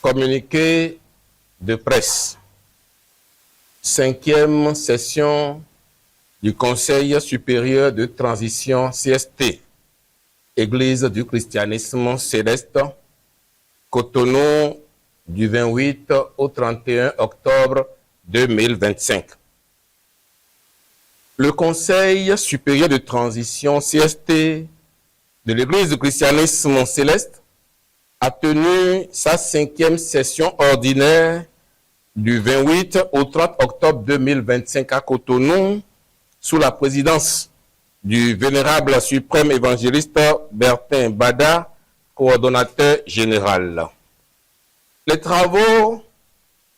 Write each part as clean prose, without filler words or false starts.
Communiqué de presse. 5e session du Conseil supérieur de transition CST, Église du christianisme céleste, Cotonou, du 28 au 31 octobre 2025. Le Conseil supérieur de transition CST de l'Église du christianisme céleste a tenu sa 5e session ordinaire du 28 au 30 octobre 2025 à Cotonou, sous la présidence du vénérable suprême évangéliste Bertin Bada, coordonnateur général. Les travaux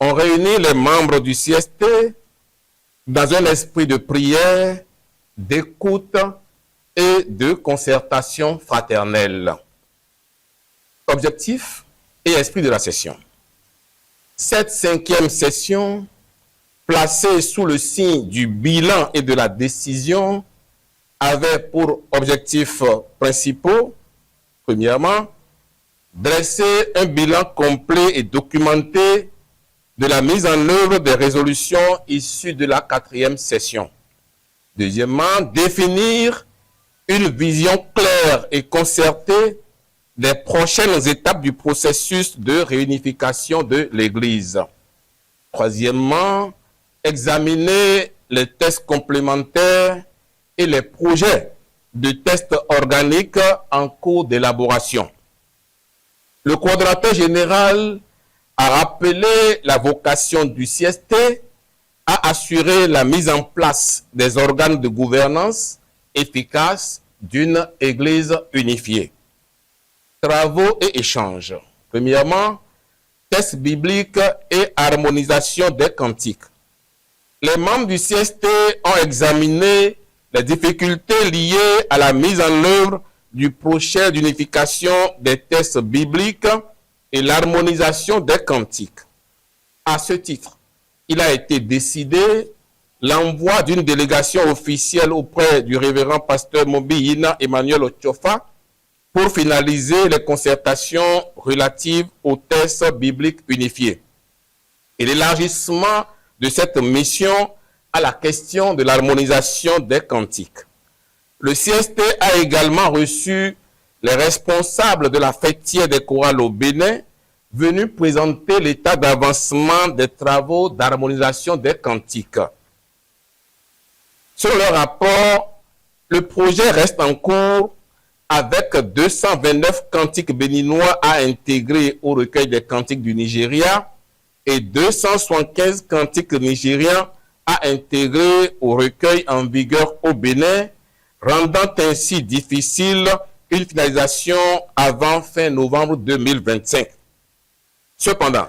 ont réuni les membres du CST dans un esprit de prière, d'écoute et de concertation fraternelle. Objectif et esprit de la session. Cette 5e session, placée sous le signe du bilan et de la décision, avait pour objectifs principaux, premièrement, dresser un bilan complet et documenté de la mise en œuvre des résolutions issues de la 4e session. Deuxièmement, définir une vision claire et concertée des prochaines étapes du processus de réunification de l'Église. Troisièmement, examiner les tests complémentaires et les projets de tests organiques en cours d'élaboration. Le coordonnateur général a rappelé la vocation du CST à assurer la mise en place des organes de gouvernance efficaces d'une Église unifiée. Travaux et échanges. Premièrement, tests bibliques et harmonisation des cantiques. Les membres du CST ont examiné les difficultés liées à la mise en œuvre du projet d'unification des textes bibliques et l'harmonisation des cantiques. À ce titre, il a été décidé l'envoi d'une délégation officielle auprès du révérend pasteur Mobiyina Emmanuel Ochofa pour finaliser les concertations relatives aux textes bibliques unifiés et l'élargissement de cette mission à la question de l'harmonisation des cantiques. Le CST a également reçu les responsables de la fêtière des chorales au Bénin, venus présenter l'état d'avancement des travaux d'harmonisation des cantiques. Sur leur rapport, le projet reste en cours avec 229 cantiques béninois à intégrer au recueil des cantiques du Nigeria et 275 cantiques nigériens à intégrer au recueil en vigueur au Bénin, rendant ainsi difficile une finalisation avant fin novembre 2025. Cependant,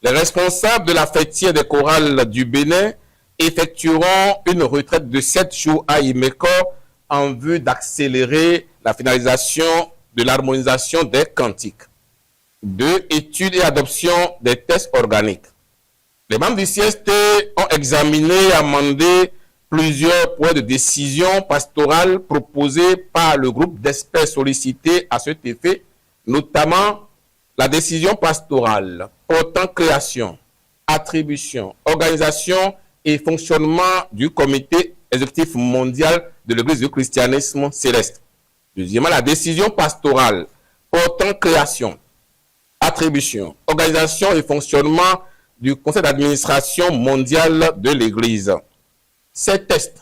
les responsables de la fêtière des chorales du Bénin effectueront une retraite de 7 jours à Imeko en vue d'accélérer la finalisation de l'harmonisation des cantiques. 2. Étude et adoption des tests organiques. Les membres du CST ont examiné et amendé plusieurs points de décision pastorale proposés par le groupe d'experts sollicités à cet effet, notamment la décision pastorale portant création, attribution, organisation et fonctionnement du comité exécutif mondial de l'Église du christianisme céleste. Deuxièmement, la décision pastorale portant création, attribution, organisation et fonctionnement du conseil d'administration mondial de l'Église. Ces tests,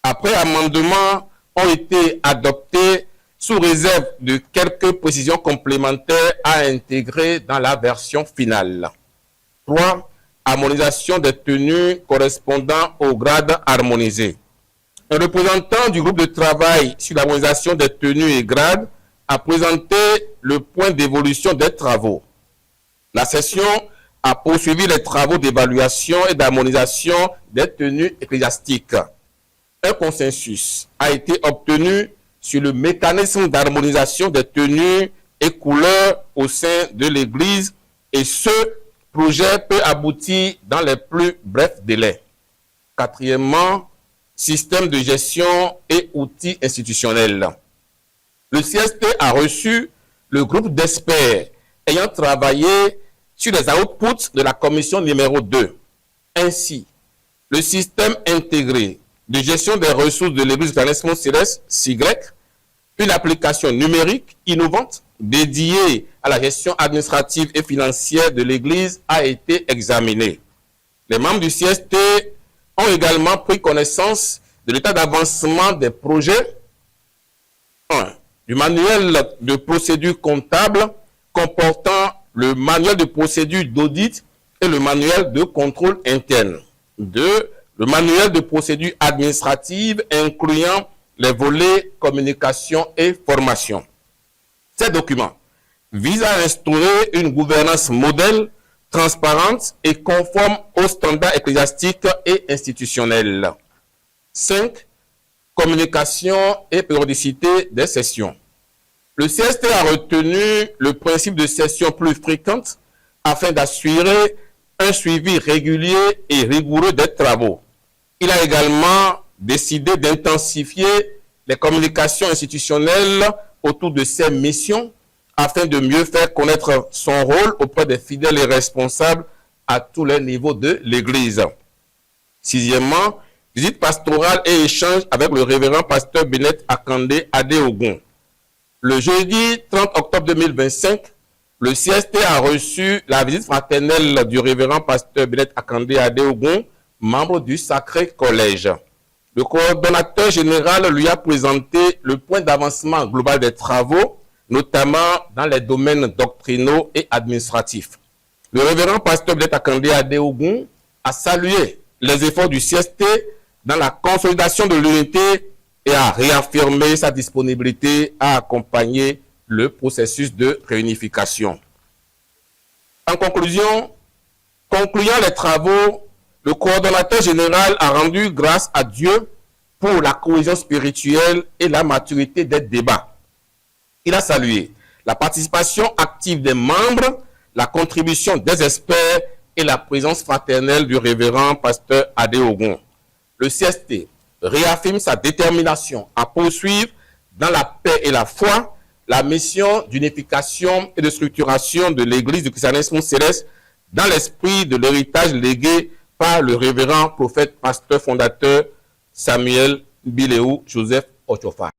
après amendement, ont été adoptés sous réserve de quelques précisions complémentaires à intégrer dans la version finale. 3. Harmonisation des tenues correspondant au grade harmonisé. Un représentant du groupe de travail sur l'harmonisation des tenues et grades a présenté le point d'évolution des travaux. La session a poursuivi les travaux d'évaluation et d'harmonisation des tenues ecclésiastiques. Un consensus a été obtenu sur le mécanisme d'harmonisation des tenues et couleurs au sein de l'Église et ce projet peut aboutir dans les plus brefs délais. Quatrièmement, système de gestion et outils institutionnels. Le CST a reçu le groupe d'experts ayant travaillé sur les outputs de la commission numéro 2. Ainsi, le système intégré de gestion des ressources de l'Église Christianisme Céleste, SIGREC, une application numérique innovante dédiée à la gestion administrative et financière de l'Église a été examinée. Les membres du CST ont également pris connaissance de l'état d'avancement des projets 1. Du manuel de procédure comptable comportant le manuel de procédure d'audit et le manuel de contrôle interne. 2. Le manuel de procédure administrative incluant les volets communication et formation. Ces documents visent à instaurer une gouvernance modèle, transparente et conforme aux standards ecclésiastiques et institutionnels. 5. Communication et périodicité des sessions. Le CST a retenu le principe de sessions plus fréquentes afin d'assurer un suivi régulier et rigoureux des travaux. Il a également décidé d'intensifier les communications institutionnelles autour de ses missions afin de mieux faire connaître son rôle auprès des fidèles et responsables à tous les niveaux de l'Église. 6e, visite pastorale et échange avec le révérend pasteur Bennett Akande Adeogun. Le jeudi 30 octobre 2025, le CST a reçu la visite fraternelle du révérend pasteur Bennett Akande Adeogun, membre du Sacré Collège. Le coordonnateur général lui a présenté le point d'avancement global des travaux, notamment dans les domaines doctrinaux et administratifs. Le révérend pasteur Bennett Akande Adeogun a salué les efforts du CST dans la consolidation de l'unité et a réaffirmé sa disponibilité à accompagner le processus de réunification. En conclusion, concluant les travaux, le coordonnateur général a rendu grâce à Dieu pour la cohésion spirituelle et la maturité des débats. Il a salué la participation active des membres, la contribution des experts et la présence fraternelle du révérend pasteur Adeogun. Le CST réaffirme sa détermination à poursuivre dans la paix et la foi la mission d'unification et de structuration de l'Église du christianisme céleste dans l'esprit de l'héritage légué par le révérend prophète pasteur fondateur Samuel Bileou Joseph Ochofa.